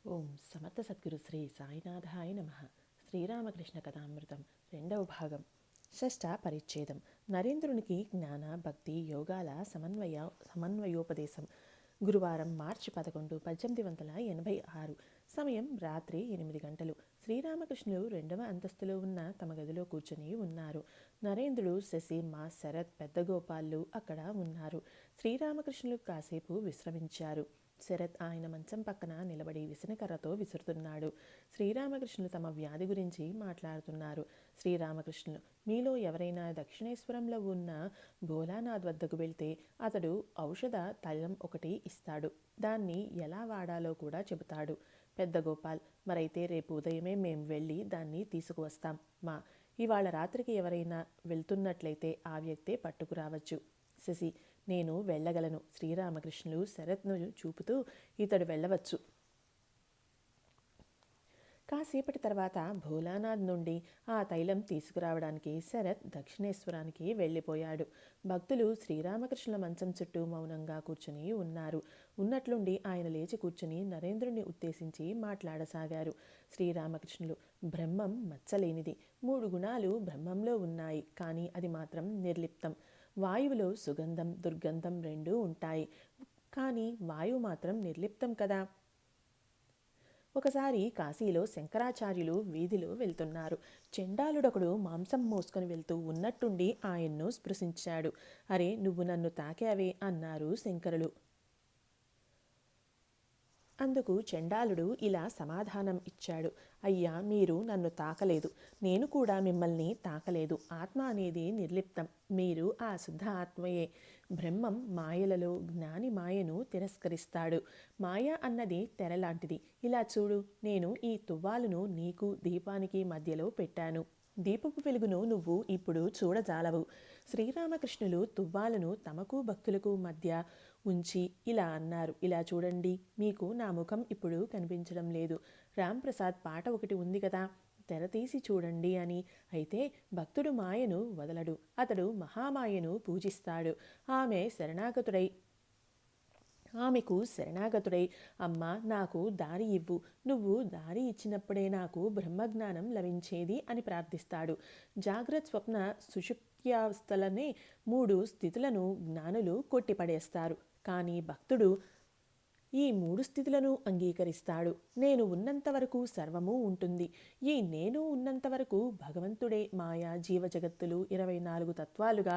ఓం సమర్థ సద్గురు శ్రీ సాయినాథాయ నమ. శ్రీరామకృష్ణ కథామృతం రెండవ భాగం. షష్ఠ పరిచ్ఛేదం. నరేంద్రునికి జ్ఞాన భక్తి యోగాల సమన్వయోపదేశం. గురువారం మార్చి 11, 1886. సమయం రాత్రి 8 గంటలు. శ్రీరామకృష్ణులు రెండవ అంతస్తులో ఉన్న తమ గదిలో కూర్చొని ఉన్నారు. నరేంద్రుడు, శశి, మా శరత్, పెద్ద గోపాళ్ళు అక్కడ ఉన్నారు. శ్రీరామకృష్ణులు కాసేపు విశ్రమించారు. శరత్ ఆయన మంచం పక్కన నిలబడి విసనకర్రతో విసురుతున్నాడు. శ్రీరామకృష్ణులు తమ వ్యాధి గురించి మాట్లాడుతున్నారు. శ్రీరామకృష్ణులు, మీలో ఎవరైనా దక్షిణేశ్వరంలో ఉన్న భోలానాథ్ వద్దకు వెళ్తే అతడు ఔషధ తైలం ఒకటి ఇస్తాడు. దాన్ని ఎలా వాడాలో కూడా చెబుతాడు. పెద్ద గోపాల్, మరైతే రేపు ఉదయమే మేం వెళ్ళి దాన్ని తీసుకువస్తాం. ఇవాళ రాత్రికి ఎవరైనా వెళ్తున్నట్లయితే ఆ వ్యక్తే పట్టుకురావచ్చు. శశి, నేను వెళ్ళగలను. శ్రీరామకృష్ణులు శరత్ను చూపుతూ, ఇతడు వెళ్ళవచ్చు. కాసేపటి తర్వాత భోలానాథ్ నుండి ఆ తైలం తీసుకురావడానికి శరత్ దక్షిణేశ్వరానికి వెళ్ళిపోయాడు. భక్తులు శ్రీరామకృష్ణుల మంచం చుట్టూ మౌనంగా కూర్చుని ఉన్నారు. ఉన్నట్లుండి ఆయన లేచి కూర్చుని నరేంద్రుని ఉద్దేశించి మాట్లాడసాగారు. శ్రీరామకృష్ణులు, బ్రహ్మం మచ్చలేనిది. 3 గుణాలు బ్రహ్మంలో ఉన్నాయి, కానీ అది మాత్రం నిర్లిప్తం. వాయువులో సుగంధం, దుర్గంధం 2 ఉంటాయి, కానీ వాయువు మాత్రం నిర్లిప్తం కదా. ఒకసారి కాశీలో శంకరాచార్యులు వీధిలో వెళ్తున్నారు. చెండాలుడొకడు మాంసం మోసుకొని వెళ్తూ ఉన్నట్టుండి ఆయన్ను స్పృశించాడు. అరే, నువ్వు నన్ను తాకావే అన్నారు శంకరులు. అందుకు చండాలుడు ఇలా సమాధానం ఇచ్చాడు. అయ్యా, మీరు నన్ను తాకలేదు, నేను కూడా మిమ్మల్ని తాకలేదు. ఆత్మ అనేది నిర్లిప్తం, మీరు ఆ శుద్ధ ఆత్మయే. బ్రహ్మం మాయలలో జ్ఞాని మాయను తిరస్కరిస్తాడు. మాయ అన్నది తెరలాంటిది. ఇలా చూడు, నేను ఈ తువ్వాలును నీకు దీపానికి మధ్యలో పెట్టాను. దీపపు వెలుగును నువ్వు ఇప్పుడు చూడజాలవు. శ్రీరామకృష్ణులు తువ్వాలను తమకు భక్తులకు మధ్య ఉంచి ఇలా అన్నారు. ఇలా చూడండి, మీకు నా ముఖం ఇప్పుడు కనిపించడం లేదు. రాంప్రసాద్ పాట ఒకటి ఉంది కదా, తెర తీసి చూడండి అని. అయితే భక్తుడు మాయను వదలడు, అతడు మహామాయను పూజిస్తాడు. ఆమెకు శరణాగతుడై, అమ్మా, నాకు దారి ఇవ్వు, నువ్వు దారి ఇచ్చినప్పుడే నాకు బ్రహ్మజ్ఞానం లభించేది అని ప్రార్థిస్తాడు. జాగ్రత్త, స్వప్న, సుషుప్త్యావస్థలనే 3 స్థితులను జ్ఞానులు కొట్టిపడేస్తారు. కానీ భక్తుడు ఈ 3 స్థితులను అంగీకరిస్తాడు. నేను ఉన్నంతవరకు సర్వము ఉంటుంది. ఈ నేను ఉన్నంతవరకు భగవంతుడే మాయా జీవజగత్తులు 24 తత్వాలుగా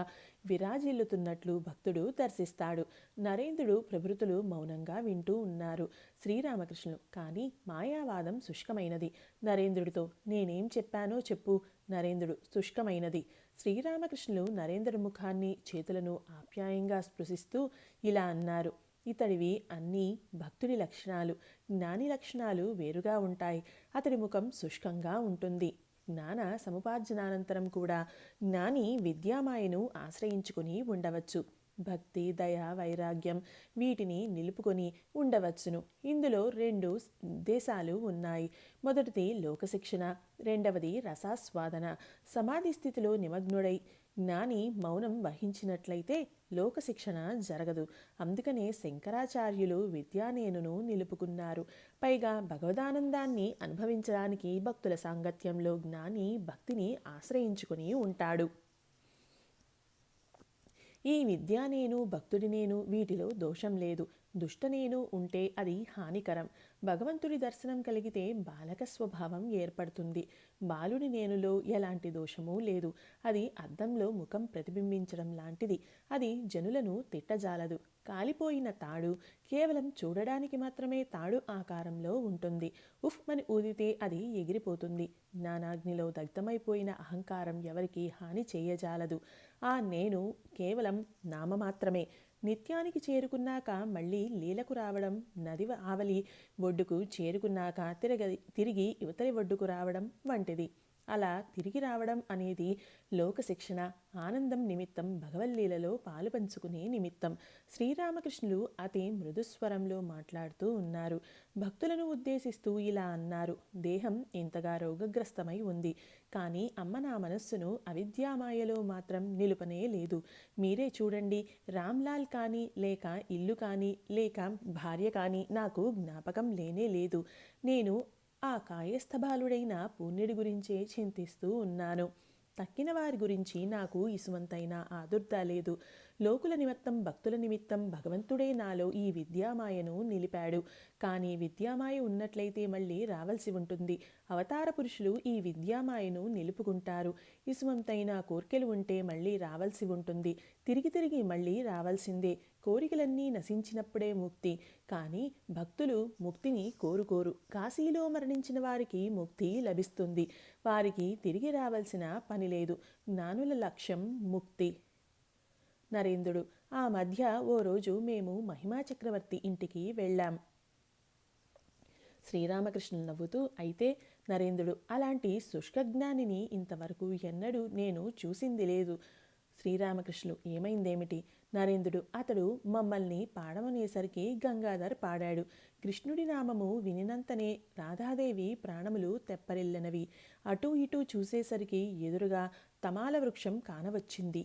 విరాజిల్లుతున్నట్లు భక్తుడు దర్శిస్తాడు. నరేంద్రుడు ప్రభృతులు మౌనంగా వింటూ ఉన్నారు. శ్రీరామకృష్ణులు, కానీ మాయావాదం శుష్కమైనది. నరేంద్రుడితో, నేనేం చెప్పానో చెప్పు. నరేంద్రుడు, శుష్కమైనది. శ్రీరామకృష్ణులు నరేంద్రుడి ముఖాన్ని, చేతులను ఆప్యాయంగా స్పృశిస్తూ ఇలా అన్నారు. ఇతడివి అన్నీ భక్తుడి లక్షణాలు. జ్ఞాని లక్షణాలు వేరుగా ఉంటాయి. అతడి ముఖం శుష్కంగా ఉంటుంది. జ్ఞాన సముపార్జనానంతరం కూడా జ్ఞాని విద్యామాయను ఆశ్రయించుకుని ఉండవచ్చు. భక్తి, దయ, వైరాగ్యం వీటిని నిలుపుకొని ఉండవచ్చును. ఇందులో 2 దేశాలు ఉన్నాయి. మొదటిది లోకశిక్షణ, రెండవది రసాస్వాదన. సమాధి స్థితిలో నిమగ్నుడై జ్ఞాని మౌనం వహించినట్లయితే లోకశిక్షణ జరగదు. అందుకనే శంకరాచార్యులు విద్యానేనును నిలుపుకున్నారు. పైగా భగవదానందాన్ని అనుభవించడానికి భక్తుల సాంగత్యంలో జ్ఞాని భక్తిని ఆశ్రయించుకుని ఉంటాడు. ఈ విద్యానేను, భక్తుడినేను వీటిలో దోషం లేదు. దుష్టనేను ఉంటే అది హానికరం. భగవంతుడి దర్శనం కలిగితే బాలక స్వభావం ఏర్పడుతుంది. బాలుడి నేనులో ఎలాంటి దోషమూ లేదు. అది అద్దంలో ముఖం ప్రతిబింబించడం లాంటిది. అది జనులను తిట్టజాలదు. కాలిపోయిన తాడు కేవలం చూడడానికి మాత్రమే తాడు ఆకారంలో ఉంటుంది. ఉఫ్ మని ఊదితే అది ఎగిరిపోతుంది. జ్ఞానాగ్నిలో దగ్ధమైపోయిన అహంకారం ఎవరికి హాని చేయజాలదు. ఆ నేను కేవలం నామ మాత్రమే. నిత్యానికి చేరుకున్నాక మళ్ళీ లీలకు రావడం, నది ఆవలి ఒడ్డుకు చేరుకున్నాక తిరిగి యువతలి ఒడ్డుకు రావడం వంటిది. అలా తిరిగి రావడం అనేది లోక శిక్షణ, ఆనందం నిమిత్తం, భగవల్లీలలో పాలు పంచుకునే నిమిత్తం. శ్రీరామకృష్ణులు అతి మృదుస్వరంలో మాట్లాడుతూ ఉన్నారు. భక్తులను ఉద్దేశిస్తూ ఇలా అన్నారు. దేహం ఇంతగా రోగగ్రస్తమై ఉంది, కానీ అమ్మ నా మనస్సును అవిద్యామాయలో మాత్రం నిలుపనే లేదు. మీరే చూడండి, రామ్లాల్ కానీ, లేక ఇల్లు కానీ, లేక భార్య కానీ నాకు జ్ఞాపకం లేనే లేదు. నేను ఆ కాయస్థబాలుడైన పుణ్యుడి గురించే చింతిస్తూ ఉన్నాను. తక్కిన వారి గురించి నాకు ఇసుమంతైనా ఆదుర్ద లేదు. లోకుల నిమిత్తం, భక్తుల నిమిత్తం భగవంతుడే నాలో ఈ విద్యామాయను నిలిపాడు. కానీ విద్యామాయ ఉన్నట్లయితే మళ్ళీ రావాల్సి ఉంటుంది. అవతార పురుషులు ఈ విద్యామాయను నిలుపుకుంటారు. ఇసుమంతైనా కోర్కెలు ఉంటే మళ్ళీ రావాల్సి ఉంటుంది. తిరిగి తిరిగి మళ్ళీ రావాల్సిందే. కోరికలన్నీ నశించినప్పుడే ముక్తి. కానీ భక్తులు ముక్తిని కోరుకోరు. కాశీలో మరణించిన వారికి ముక్తి లభిస్తుంది. వారికి తిరిగి రావాల్సిన పని లేదు. జ్ఞానుల లక్ష్యం ముక్తి. నరేంద్రుడు: ఆ మధ్య ఓ రోజు మేము మహిమా చక్రవర్తి ఇంటికి వెళ్ళాం. శ్రీరామకృష్ణులు నవ్వుతూ: అయితే? నరేంద్రుడు: అలాంటి శుష్కజ్ఞానిని ఇంతవరకు ఎన్నడూ నేను చూసింది లేదు. శ్రీరామకృష్ణులు: ఏమైందేమిటి? నరేంద్రుడు: అతడు మమ్మల్ని పాడమనేసరికి గంగాధర్ పాడాడు. కృష్ణుడి నామము వినినంతనే రాధాదేవి ప్రాణములు తెప్పరిల్లనవి. అటూ ఇటూ చూసేసరికి ఎదురుగా తమాల వృక్షం కానవచ్చింది.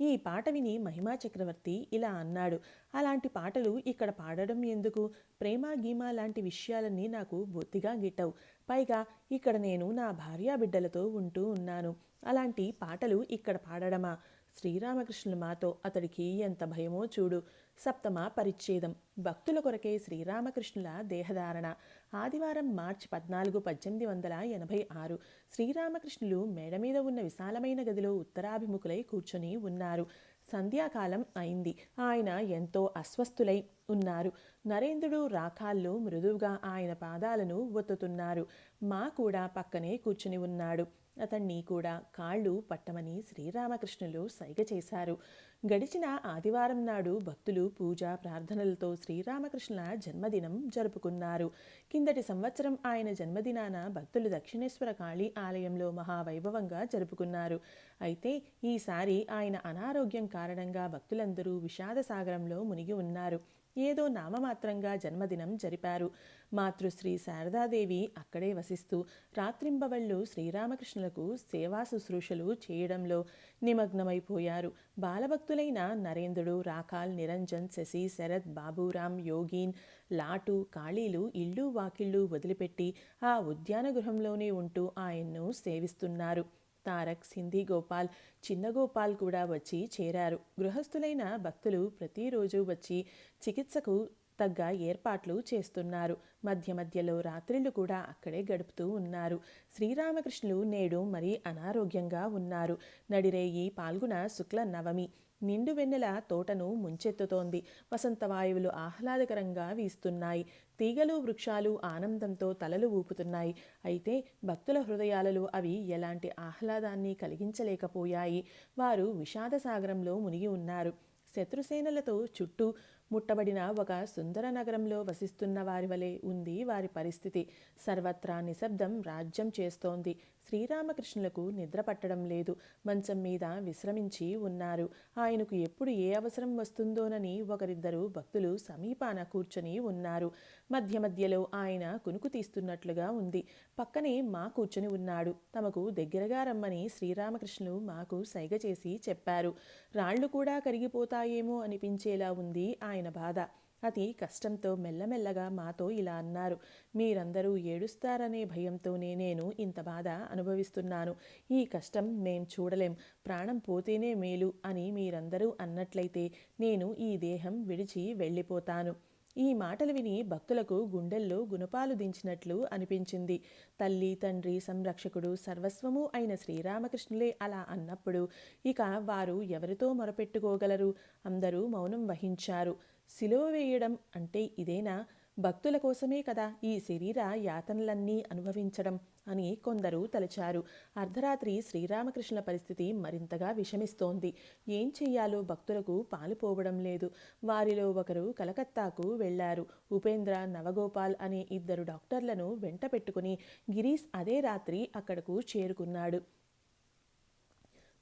ఈ పాట విని మహిమా చక్రవర్తి ఇలా అన్నాడు: అలాంటి పాటలు ఇక్కడ పాడడం ఎందుకు? ప్రేమ గీమ లాంటి విషయాలన్నీ నాకు బొత్తిగా గిట్టవు. పైగా ఇక్కడ నేను నా భార్యాబిడ్డలతో ఉంటూ ఉన్నాను. అలాంటి పాటలు ఇక్కడ పాడడమా? శ్రీరామకృష్ణుల మాతో అతడికి ఎంత భయమో చూడు. సప్తమ పరిచ్ఛేదం. భక్తుల కొరకే శ్రీరామకృష్ణుల దేహధారణ. ఆదివారం మార్చి 14, 1886. శ్రీరామకృష్ణులు మేడ మీద ఉన్న విశాలమైన గదిలో ఉత్తరాభిముఖులై కూర్చొని ఉన్నారు. సంధ్యాకాలం అయింది. ఆయన ఎంతో అస్వస్థులై ఉన్నారు. నరేంద్రుడు రాకాళ్ళు మృదువుగా ఆయన పాదాలను ఒత్తుతున్నారు. మా కూడా పక్కనే కూర్చుని ఉన్నాడు. అతన్ని కూడా కాళ్ళు పట్టమని శ్రీరామకృష్ణులు సైగ చేశారు. గడిచిన ఆదివారం నాడు భక్తులు పూజ ప్రార్థనలతో శ్రీరామకృష్ణుల జన్మదినం జరుపుకున్నారు. కిందటి సంవత్సరం ఆయన జన్మదినాన భక్తులు దక్షిణేశ్వర కాళీ ఆలయంలో మహావైభవంగా జరుపుకున్నారు. అయితే ఈసారి ఆయన అనారోగ్యం కారణంగా భక్తులందరూ విషాద సాగరంలో మునిగి ఉన్నారు. ఏదో నామమాత్రంగా జన్మదినం జరిపారు. మాతృశ్రీ శారదాదేవి అక్కడే వసిస్తూ రాత్రింబవళ్ళు శ్రీరామకృష్ణులకు సేవా శుశ్రూషలు చేయడంలో నిమగ్నమైపోయారు. బాలభక్తులైన నరేంద్రుడు, రాకాల్, నిరంజన్, శశి, శరత్, బాబూరాం, యోగీన్, లాటు, కాళీలు ఇళ్ళు వాకిళ్ళు వదిలిపెట్టి ఆ ఉద్యాన గృహంలోనే ఉంటూ ఆయన్ను సేవిస్తున్నారు. తారక్, సింధీ గోపాల్, చిన్న గోపాల్ కూడా వచ్చి చేరారు. గృహస్థులైన భక్తులు ప్రతిరోజు వచ్చి చికిత్సకు తగ్గ ఏర్పాట్లు చేస్తున్నారు. మధ్య మధ్యలో రాత్రిళ్ళు కూడా అక్కడే గడుపుతూ ఉన్నారు. శ్రీరామకృష్ణులు నేడు మరీ అనారోగ్యంగా ఉన్నారు. నడిరేయి పాల్గొన శుక్ల నవమి. నిండు వెన్నెల తోటను ముంచెత్తుతోంది. వసంతవాయువులు ఆహ్లాదకరంగా వీస్తున్నాయి. తీగలు, వృక్షాలు ఆనందంతో తలలు ఊపుతున్నాయి. అయితే భక్తుల హృదయాలలో అవి ఎలాంటి ఆహ్లాదాన్ని కలిగించలేకపోయాయి. వారు విషాద సాగరంలో మునిగి ఉన్నారు. శత్రుసేనలతో చుట్టూ ముట్టబడిన ఒక సుందర నగరంలో వసిస్తున్న వారి వలె ఉంది వారి పరిస్థితి. సర్వత్రా నిశ్శబ్దం రాజ్యం చేస్తోంది. శ్రీరామకృష్ణులకు నిద్ర పట్టడం లేదు. మంచం మీద విశ్రమించి ఉన్నారు. ఆయనకు ఎప్పుడు ఏ అవసరం వస్తుందోనని ఒకరిద్దరు భక్తులు సమీపాన కూర్చొని ఉన్నారు. మధ్య మధ్యలో ఆయన కునుకు తీస్తున్నట్లుగా ఉంది. పక్కనే మా కూర్చొని ఉన్నాడు. తమకు దగ్గరగా రమ్మని శ్రీరామకృష్ణులు మాకు సైగ చేసి చెప్పారు. రాళ్లు కూడా కరిగిపోతాయేమో అనిపించేలా ఉంది ఆయన బాధ. అతి కష్టంతో మెల్లమెల్లగా మాతో ఇలా అన్నారు: మీరందరూ ఏడుస్తారనే భయంతోనే నేను ఇంత బాధ అనుభవిస్తున్నాను. ఈ కష్టం మేం చూడలేం. ప్రాణం పోతేనే మేలు అని మీరందరూ అన్నట్లయితే నేను ఈ దేహం విడిచి వెళ్ళిపోతాను. ఈ మాటలు విని భక్తులకు గుండెల్లో గుణపాలు దించినట్లు అనిపించింది. తల్లి, తండ్రి, సంరక్షకుడు, సర్వస్వము అయిన శ్రీరామకృష్ణులే అలా అన్నప్పుడు ఇక వారు ఎవరితో మొరపెట్టుకోగలరు? అందరూ మౌనం వహించారు. సిలువ వేయడం అంటే ఇదేనా? భక్తుల కోసమే కదా ఈ శరీర యాతనలన్నీ అనుభవించడం అని కొందరు తలచారు. అర్ధరాత్రి శ్రీరామకృష్ణుల పరిస్థితి మరింతగా విషమిస్తోంది. ఏం చెయ్యాలో భక్తులకు పాలుపోవడం లేదు. వారిలో ఒకరు కలకత్తాకు వెళ్లారు. ఉపేంద్ర, నవగోపాల్ అనే ఇద్దరు డాక్టర్లను వెంట పెట్టుకుని గిరీష్ అదే రాత్రి అక్కడకు చేరుకున్నాడు.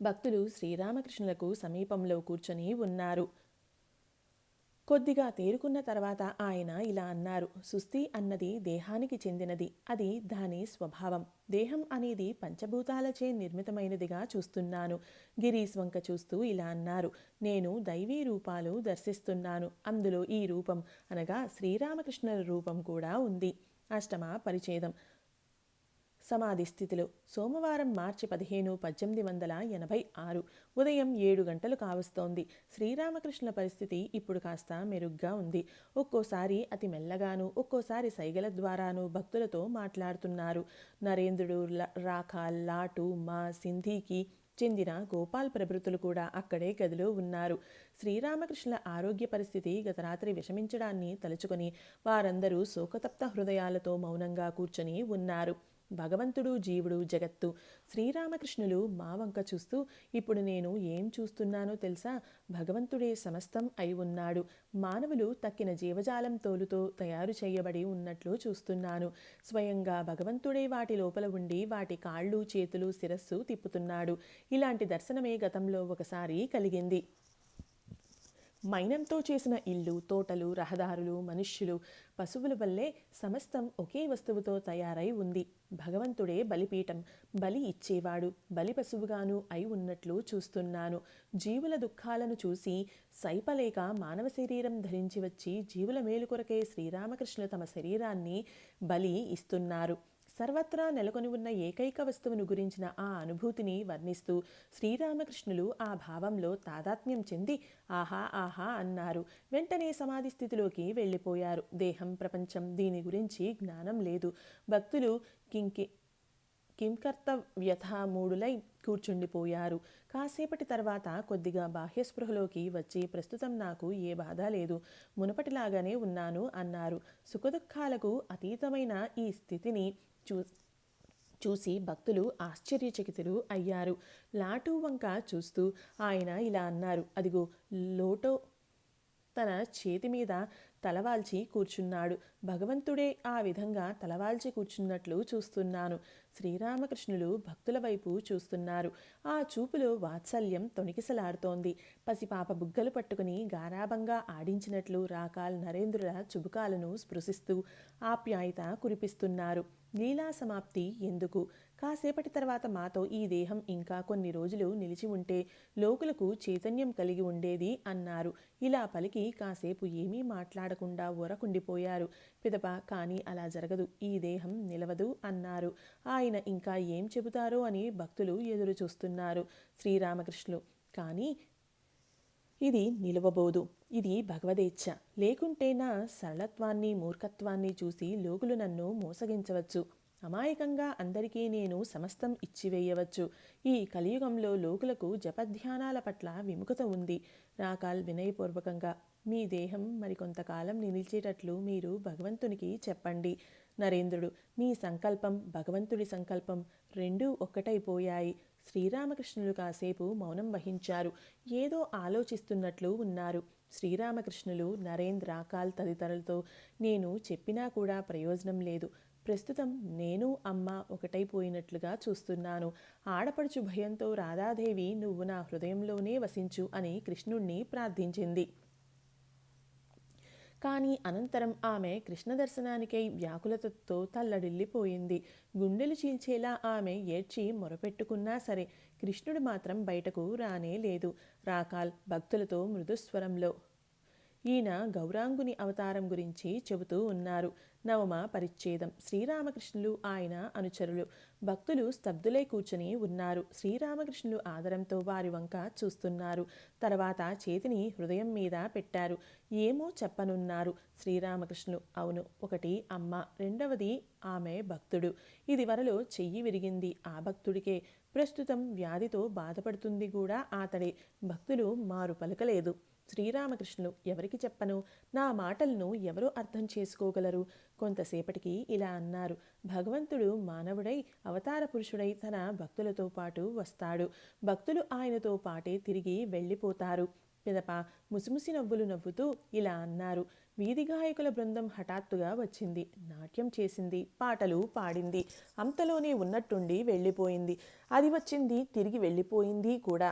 భక్తులు శ్రీరామకృష్ణులకు సమీపంలో కూర్చొని ఉన్నారు. కొద్దిగా తేరుకున్న తర్వాత ఆయన ఇలా అన్నారు. సుస్థి అన్నది దేహానికి చెందినది. అది దాని స్వభావం. దేహం అనేది పంచభూతాలచే నిర్మితమైనదిగా చూస్తున్నాను. గిరీశ్ వంక చూస్తూ ఇలా అన్నారు. నేను దైవీ రూపాలు దర్శిస్తున్నాను. అందులో ఈ రూపం అనగా శ్రీరామకృష్ణుల రూపం కూడా ఉంది. అష్టమ పరిచ్ఛేదం. సమాధి స్థితిలో సోమవారం మార్చి 15, 1886 ఉదయం 7 గంటలు కావస్తోంది. శ్రీరామకృష్ణుల పరిస్థితి ఇప్పుడు కాస్త మెరుగ్గా ఉంది. ఒక్కోసారి అతి మెల్లగాను, ఒక్కోసారి సైగల ద్వారాను భక్తులతో మాట్లాడుతున్నారు. నరేంద్రుడు, రాఖాల్, లాటు, మా, సింధీకి చెందిన గోపాల్ ప్రభృతులు కూడా అక్కడే గదిలో ఉన్నారు. శ్రీరామకృష్ణుల ఆరోగ్య పరిస్థితి గత రాత్రి విషమించడాన్ని తలుచుకొని వారందరూ శోకతప్త హృదయాలతో మౌనంగా కూర్చొని ఉన్నారు. భగవంతుడు, జీవుడు, జగత్తు. శ్రీరామకృష్ణులు మా వంక చూస్తూ, ఇప్పుడు నేను ఏం చూస్తున్నానో తెలుసా? భగవంతుడే సమస్తం అయి ఉన్నాడు. మానవులు తక్కిన జీవజాలం తోలుతో తయారు చేయబడి ఉన్నట్లు చూస్తున్నాను. స్వయంగా భగవంతుడే వాటి లోపల ఉండి వాటి కాళ్ళు, చేతులు, శిరస్సు తిప్పుతున్నాడు. ఇలాంటి దర్శనమే గతంలో ఒకసారి కలిగింది. మైనంతో చేసిన ఇల్లు, తోటలు, రహదారులు, మనుష్యులు, పశువుల వల్లే సమస్తం ఒకే వస్తువుతో తయారై ఉంది. భగవంతుడే బలిపీఠం. బలి ఇచ్చేవాడు. బలి పశువుగాను అయి ఉన్నట్లు చూస్తున్నాను. జీవుల దుఃఖాలను చూసి సైపలేక మానవ శరీరం ధరించి వచ్చి జీవుల మేలు కొరకే శ్రీరామకృష్ణులు తమ శరీరాన్ని బలి ఇస్తున్నారు. సర్వత్రా నెలకొని ఉన్న ఏకైక వస్తువును గురించిన ఆ అనుభూతిని వర్ణిస్తూ శ్రీరామకృష్ణులు ఆ భావంలో తాదాత్మ్యం చెంది ఆహా ఆహా అన్నారు. వెంటనే సమాధి స్థితిలోకి వెళ్ళిపోయారు. దేహం, ప్రపంచం, దీని గురించి జ్ఞానం లేదు. భక్తులు కింకర్తవ్యథామూఢులై కూర్చుండిపోయారు. కాసేపటి తర్వాత కొద్దిగా బాహ్యస్పృహలోకి వచ్చి ప్రస్తుతం నాకు ఏ బాధ లేదు, మునుపటిలాగానే ఉన్నాను అన్నారు. సుఖదుఖాలకు అతీతమైన ఈ స్థితిని చూసి భక్తులు ఆశ్చర్యచకితులు అయ్యారు. లాటు వంక చూస్తూ ఆయన ఇలా అన్నారు. అదిగో లోటో తన చేతి మీద తలవాల్చి కూర్చున్నాడు. భగవంతుడే ఆ విధంగా తలవాల్చి కూర్చున్నట్లు చూస్తున్నాను. శ్రీరామకృష్ణులు భక్తుల వైపు చూస్తున్నారు. ఆ చూపులో వాత్సల్యం తొణికిసలాడుతోంది. పసిపాప బుగ్గలు పట్టుకుని గారాబంగా ఆడించినట్లు రాకాల్, నరేంద్రుల చుబుకాలను స్పృశిస్తూ ఆప్యాయత కురిపిస్తున్నారు. లీలా సమాప్తి ఎందుకు? కాసేపటి తర్వాత మాతో ఈ దేహం ఇంకా కొన్ని రోజులు నిలిచి ఉంటే లోకులకు చైతన్యం కలిగి ఉండేది అన్నారు. ఇలా పలికి కాసేపు ఏమీ మాట్లాడకుండా ఊరకుండిపోయారు. పిదప కానీ అలా జరగదు, ఈ దేహం నిలవదు అన్నారు. ఆయన ఇంకా ఏం చెబుతారో అని భక్తులు ఎదురు చూస్తున్నారు. శ్రీరామకృష్ణులు కానీ ఇది నిలవబోదు. ఇది భగవదేచ్ఛ. లేకుంటే నా సరళత్వాన్ని, మూర్ఖత్వాన్ని చూసి లోకులు నన్ను మోసగించవచ్చు. అమాయకంగా అందరికీ నేను సమస్తం ఇచ్చివేయవచ్చు. ఈ కలియుగంలో లోకులకు జపధ్యానాల పట్ల విముఖత ఉంది. రాకాల్ వినయపూర్వకంగా, మీ దేహం మరికొంతకాలం నిలిచేటట్లు మీరు భగవంతునికి చెప్పండి. నరేంద్రుడు, మీ సంకల్పం, భగవంతుడి సంకల్పం రెండూ ఒక్కటైపోయాయి. శ్రీరామకృష్ణులు కాసేపు మౌనం వహించారు. ఏదో ఆలోచిస్తున్నట్లు ఉన్నారు. శ్రీరామకృష్ణులు, నరేంద్ర, రాకాల్ తదితరులతో నేను చెప్పినా కూడా ప్రయోజనం లేదు. ప్రస్తుతం నేను, అమ్మ ఒకటైపోయినట్లుగా చూస్తున్నాను. ఆడపడుచు భయంతో రాధాదేవి నువ్వు నా హృదయంలోనే వసించు అని కృష్ణుణ్ణి ప్రార్థించింది. కానీ అనంతరం ఆమె కృష్ణ దర్శనానికై వ్యాకులతతో తల్లడిల్లిపోయింది. గుండెలు చీల్చేలా ఆమె ఏడ్చి మొరపెట్టుకున్నా సరే కృష్ణుడు మాత్రం బయటకు రానే లేదు. రాకాల్ భక్తులతో మృదుస్వరంలో ఈయన గౌరాంగుని అవతారం గురించి చెబుతూ ఉన్నారు. నవమ పరిచ్ఛేదం. శ్రీరామకృష్ణులు, ఆయన అనుచరులు. భక్తులు స్తబ్దులై కూర్చుని ఉన్నారు. శ్రీరామకృష్ణులు ఆదరంతో వారి వంక చూస్తున్నారు. తర్వాత చేతిని హృదయం మీద పెట్టారు. ఏమో చెప్పనున్నారు శ్రీరామకృష్ణులు. అవును, ఒకటి అమ్మ, రెండవది ఆమె భక్తుడు. ఇది వరలో చెయ్యి విరిగింది ఆ భక్తుడికే. ప్రస్తుతం వ్యాధితో బాధపడుతుంది కూడా ఆతడే. భక్తులు మారు పలకలేదు. శ్రీరామకృష్ణులు ఎవరికి చెప్పను, నా మాటలను ఎవరు అర్థం చేసుకోగలరు? కొంతసేపటికి ఇలా అన్నారు. భగవంతుడు మానవుడై అవతార పురుషుడై తన భక్తులతో పాటు వస్తాడు. భక్తులు ఆయనతో పాటే తిరిగి వెళ్ళిపోతారు. పిదప ముసిముసి నవ్వులు నవ్వుతూ ఇలా అన్నారు. వీధి గాయకుల బృందం హఠాత్తుగా వచ్చింది. నాట్యం చేసింది, పాటలు పాడింది. అంతలోనే ఉన్నట్టుండి వెళ్ళిపోయింది. అది వచ్చింది, తిరిగి వెళ్ళిపోయింది కూడా.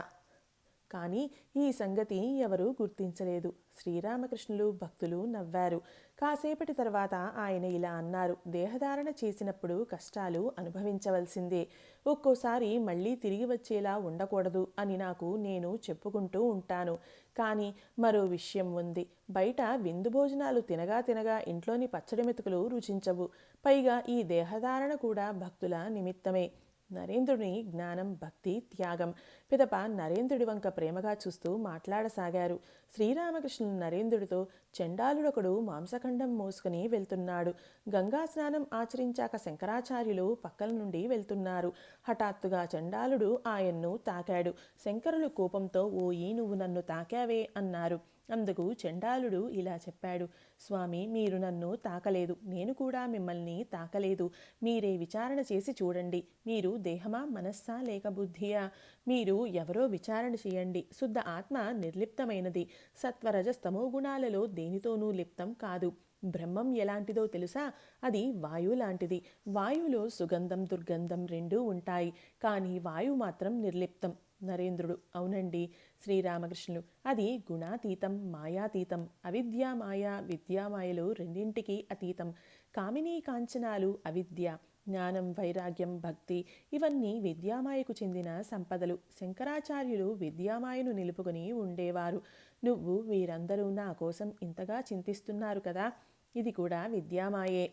కానీ ఈ సంగతి ఎవరూ గుర్తించలేదు. శ్రీరామకృష్ణులు భక్తులు నవ్వారు. కాసేపటి తర్వాత ఆయన ఇలా అన్నారు. దేహధారణ చేసినప్పుడు కష్టాలు అనుభవించవలసిందే. ఒక్కోసారి మళ్ళీ తిరిగి వచ్చేలా ఉండకూడదు అని నాకు నేను చెప్పుకుంటూ ఉంటాను. కానీ మరో విషయం ఉంది. బయట విందు భోజనాలు తినగా తినగా ఇంట్లోని పచ్చడి మెతుకులు రుచించవు. పైగా ఈ దేహధారణ కూడా భక్తుల నిమిత్తమే. నరేంద్రుని జ్ఞానం, భక్తి, త్యాగం. పిదప నరేంద్రుడి వంక ప్రేమగా చూస్తూ మాట్లాడసాగారు. శ్రీరామకృష్ణులు నరేంద్రుడితో, చండాలుడొకడు మాంసఖండం మోసుకుని వెళ్తున్నాడు. గంగా స్నానం ఆచరించాక శంకరాచార్యులు పక్కల నుండి వెళ్తున్నారు. హఠాత్తుగా చండాలుడు ఆయన్ను తాకాడు. శంకరులు కోపంతో, ఓయి నువ్వు నన్ను తాకావే అన్నారు. అందుకు చండాలుడు ఇలా చెప్పాడు. స్వామి, మీరు నన్ను తాకలేదు, నేను కూడా మిమ్మల్ని తాకలేదు. మీరే విచారణ చేసి చూడండి. మీరు దేహమా, మనస్సా, లేక బుద్ధియా? మీరు ఎవరో విచారణ చేయండి. శుద్ధ ఆత్మ నిర్లిప్తమైనది. సత్వరజస్తమో గుణాలలో దేనితోనూ లిప్తం కాదు. బ్రహ్మం ఎలాంటిదో తెలుసా? అది వాయువు లాంటిది. వాయువులో సుగంధం, దుర్గంధం రెండూ ఉంటాయి. కానీ వాయువు మాత్రం నిర్లిప్తం. నరేంద్రుడు: అవునండి. శ్రీరామకృష్ణులు: అది గుణాతీతం, మాయాతీతం. అవిద్య, మాయా, విద్యామాయలు రెండింటికి అతీతం. కామినీ కాంచనాలు అవిద్య. జ్ఞానం, వైరాగ్యం, భక్తి ఇవన్నీ విద్యామాయకు చెందిన సంపదలు. శంకరాచార్యులు విద్యామాయను నిలుపుకొని ఉండేవారు. నువ్వు వీరందరూ నా కోసం ఇంతగా చింతిస్తున్నారు కదా, ఇది కూడా విద్యామాయే.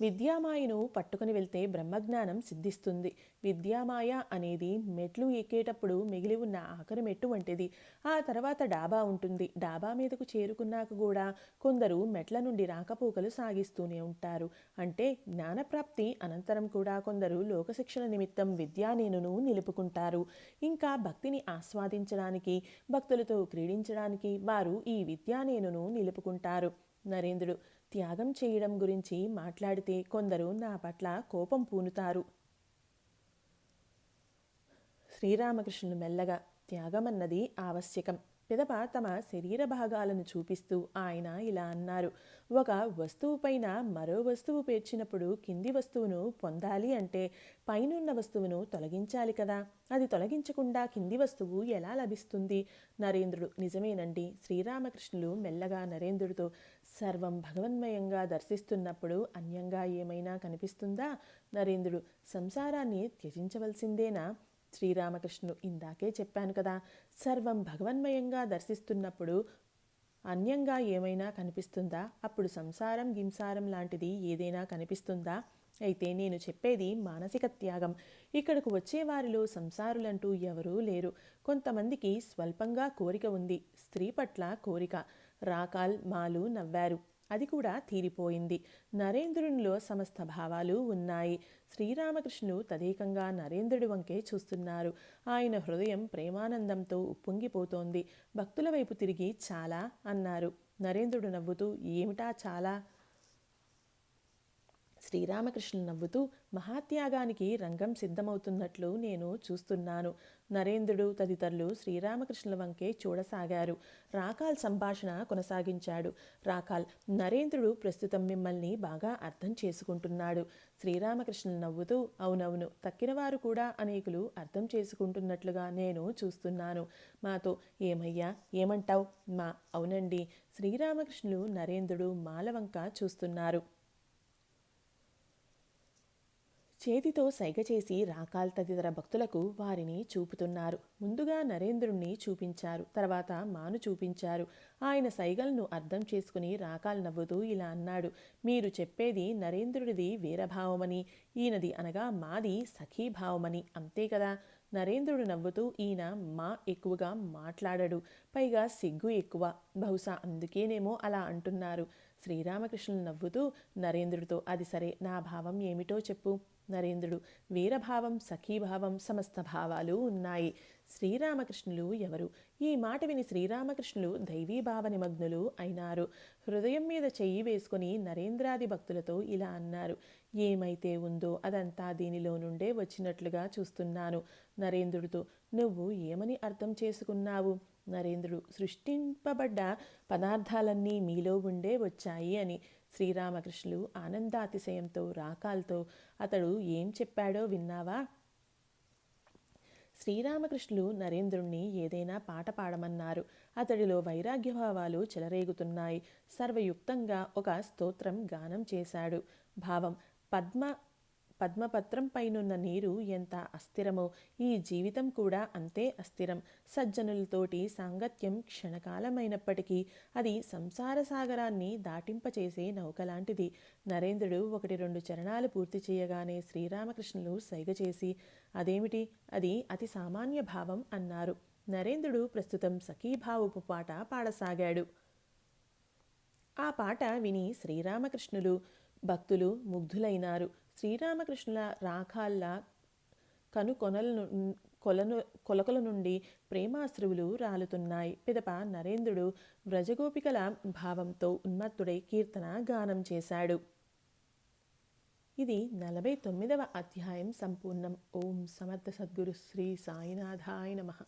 విద్యామాయను పట్టుకుని వెళ్తే బ్రహ్మజ్ఞానం సిద్ధిస్తుంది. విద్యామాయ అనేది మెట్లు ఎక్కేటప్పుడు మిగిలి ఉన్న ఆఖరి మెట్టు వంటిది. ఆ తర్వాత డాబా ఉంటుంది. డాబా మీదకు చేరుకున్నాక కూడా కొందరు మెట్ల నుండి రాకపోకలు సాగిస్తూనే ఉంటారు. అంటే జ్ఞానప్రాప్తి అనంతరం కూడా కొందరు లోకశిక్షణ నిమిత్తం విద్యానేనును నిలుపుకుంటారు. ఇంకా భక్తిని ఆస్వాదించడానికి, భక్తులతో క్రీడించడానికి వారు ఈ విద్యానేనును నిలుపుకుంటారు. నరేంద్రుడు: త్యాగం చేయడం గురించి మాట్లాడితే కొందరు నా పట్ల కోపం పూనుతారు. శ్రీరామకృష్ణులు మెల్లగా: త్యాగమన్నది ఆవశ్యకం. పిదప తమ శరీర భాగాలను చూపిస్తూ ఆయన ఇలా అన్నారు. ఒక వస్తువుపైన మరో వస్తువు పేర్చినప్పుడు కింది వస్తువును పొందాలి అంటే పైనున్న వస్తువును తొలగించాలి కదా. అది తొలగించకుండా కింది వస్తువు ఎలా లభిస్తుంది? నరేంద్రుడు: నిజమేనండి. శ్రీరామకృష్ణులు మెల్లగా నరేంద్రుడితో, సర్వం భగవన్మయంగా దర్శిస్తున్నప్పుడు అన్యంగా ఏమైనా కనిపిస్తుందా? నరేంద్రుడు: సంసారాన్ని త్యజించవలసిందేనా? శ్రీరామకృష్ణులు: ఇందాకే చెప్పాను కదా, సర్వం భగవన్మయంగా దర్శిస్తున్నప్పుడు అన్యంగా ఏమైనా కనిపిస్తుందా? అప్పుడు సంసారం, గింసారం లాంటిది ఏదైనా కనిపిస్తుందా? అయితే నేను చెప్పేది మానసిక త్యాగం. ఇక్కడకు వచ్చేవారిలో సంసారులంటూ ఎవరూ లేరు. కొంతమందికి స్వల్పంగా కోరిక ఉంది. స్త్రీ పట్ల కోరిక. రాకాల్, మాలు నవ్వారు. అది కూడా తీరిపోయింది. నరేంద్రునిలో సమస్త భావాలు ఉన్నాయి. శ్రీరామకృష్ణులు తదేకంగా నరేంద్రుడి వంకే చూస్తున్నారు. ఆయన హృదయం ప్రేమానందంతో ఉప్పొంగిపోతోంది. భక్తుల వైపు తిరిగి చాలా అన్నారు. నరేంద్రుడు నవ్వుతూ, ఏమిటా చాలా? శ్రీరామకృష్ణులు నవ్వుతూ, మహాత్యాగానికి రంగం సిద్ధమవుతున్నట్లు నేను చూస్తున్నాను. నరేంద్రుడు తదితరులు శ్రీరామకృష్ణుల వంకే చూడసాగారు. రాకాల్ సంభాషణ కొనసాగించాడు. రాకాల్: నరేంద్రుడు ప్రస్తుతం మిమ్మల్ని బాగా అర్థం చేసుకుంటున్నాడు. శ్రీరామకృష్ణులు నవ్వుతూ, అవునవును, తక్కినవారు కూడా అనేకులు అర్థం చేసుకుంటున్నట్లుగా నేను చూస్తున్నాను. మాతో ఏమయ్యా, ఏమంటావ్? మా అవునండి. శ్రీరామకృష్ణులు నరేంద్రుడు మాలవంక చూస్తున్నారు. చేతితో సైగ చేసి రాకాల్ తదితర భక్తులకు వారిని చూపుతున్నారు. ముందుగా నరేంద్రుణ్ణి చూపించారు. తర్వాత మాను చూపించారు. ఆయన సైగలను అర్థం చేసుకుని రాకాల్ నవ్వుతూ ఇలా అన్నాడు. మీరు చెప్పేది నరేంద్రుడిది వీరభావమని, ఈయనది అనగా మాది సఖీభావమని, అంతే కదా? నరేంద్రుడు నవ్వుతూ, ఈయన మా ఎక్కువగా మాట్లాడడు, పైగా సిగ్గు ఎక్కువ. బహుశా అందుకేనేమో అలా అంటున్నారు. శ్రీరామకృష్ణులు నవ్వుతూ నరేంద్రుడితో, అది సరే, నా భావం ఏమిటో చెప్పు. నరేంద్రుడు, వీరభావం, సఖీభావం, సమస్త భావాలు ఉన్నాయి. శ్రీరామకృష్ణులు ఎవరు? ఈ మాట విని శ్రీరామకృష్ణులు దైవీభావ నిమగ్నులు అయినారు. హృదయం మీద చెయ్యి వేసుకుని నరేంద్రాది భక్తులతో ఇలా అన్నారు, ఏమైతే ఉందో అదంతా దీనిలో నుండే వచ్చినట్లుగా చూస్తున్నాను. నరేంద్రుడితో, నువ్వు ఏమని అర్థం చేసుకున్నావు? నరేంద్రుడు, సృష్టింపబడ్డ పదార్థాలన్నీ మీలో ఉండే వచ్చాయి అని. శ్రీరామకృష్ణులు ఆనందాతిశయంతో రాకాలతో, అతడు ఏం చెప్పాడో విన్నావా? శ్రీరామకృష్ణులు నరేంద్రుణ్ణి ఏదైనా పాట పాడమన్నారు. అతడిలో వైరాగ్యభావాలు చెలరేగుతున్నాయి. సర్వయుక్తంగా ఒక స్తోత్రం గానం చేశాడు. భావం, పద్మపత్రం పైనున్న నీరు ఎంత అస్థిరమో ఈ జీవితం కూడా అంతే అస్థిరం. సజ్జనులతోటి సాంగత్యం క్షణకాలమైనప్పటికీ అది సంసార సాగరాన్ని దాటింపచేసే నౌకలాంటిది. నరేంద్రుడు 1-2 చరణాలు పూర్తి చేయగానే శ్రీరామకృష్ణులు సైగ చేసి, అదేమిటి, అది అతి సామాన్య భావం అన్నారు. నరేంద్రుడు ప్రస్తుతం సఖీభావపు పాట పాడసాగాడు. ఆ పాట విని శ్రీరామకృష్ణులు భక్తులు ముగ్ధులైనారు. శ్రీరామకృష్ణుల రాఖాళ్ళ కొలకల నుండి ప్రేమాశ్రువులు రాలుతున్నాయి. పిదప నరేంద్రుడు వ్రజగోపికల భావంతో ఉన్మత్తుడై కీర్తన గానం చేశాడు. ఇది 49వ అధ్యాయం సంపూర్ణం. ఓం సమర్థ సద్గురు శ్రీ సాయినాథాయ నమః.